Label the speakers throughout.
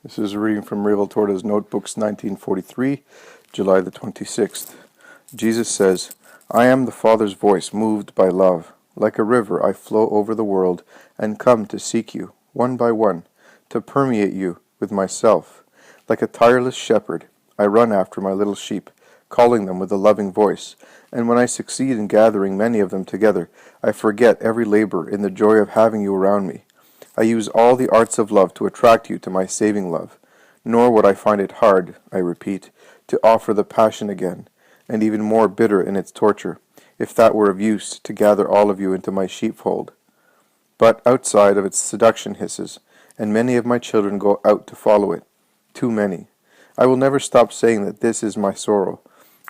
Speaker 1: This is a reading from Real Torta's Notebooks 1943, July the 26th. Jesus says, I am the Father's voice moved by love. Like a river I flow over the world and come to seek you, one by one, to permeate you with myself. Like a tireless shepherd, I run after my little sheep, calling them with a loving voice, and when I succeed in gathering many of them together, I forget every labor in the joy of having you around me. I use all the arts of love to attract you to my saving love, nor would I find it hard, I repeat, to offer the passion again, and even more bitter in its torture, if that were of use to gather all of you into my sheepfold. But outside of its seduction hisses, and many of my children go out to follow it, too many. I will never stop saying that this is my sorrow.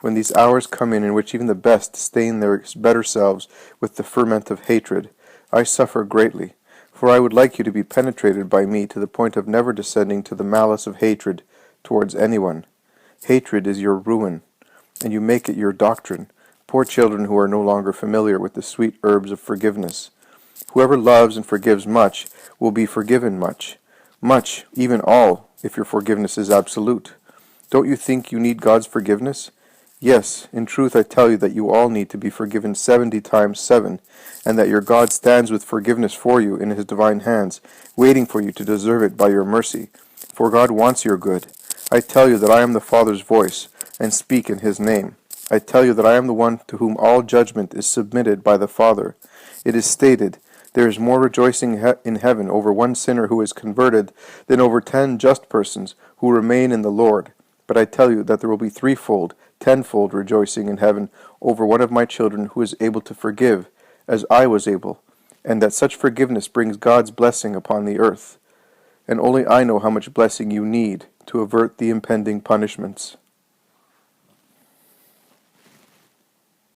Speaker 1: When these hours come in which even the best stain their better selves with the ferment of hatred, I suffer greatly, for I would like you to be penetrated by me to the point of never descending to the malice of hatred towards anyone. Hatred is your ruin, and you make it your doctrine, poor children who are no longer familiar with the sweet herbs of forgiveness. Whoever loves and forgives much will be forgiven much. Much, even all, if your forgiveness is absolute. Don't you think you need God's forgiveness? Yes, in truth I tell you that you all need to be forgiven 70 times 7, and that your God stands with forgiveness for you in his divine hands, waiting for you to deserve it by your mercy. For God wants your good. I tell you that I am the Father's voice, and speak in his name. I tell you that I am the one to whom all judgment is submitted by the Father. It is stated, there is more rejoicing in heaven over one sinner who is converted than over 10 just persons who remain in the Lord. But I tell you that there will be threefold, tenfold rejoicing in heaven over one of my children who is able to forgive, as I was able, and that such forgiveness brings God's blessing upon the earth. And only I know how much blessing you need to avert the impending punishments.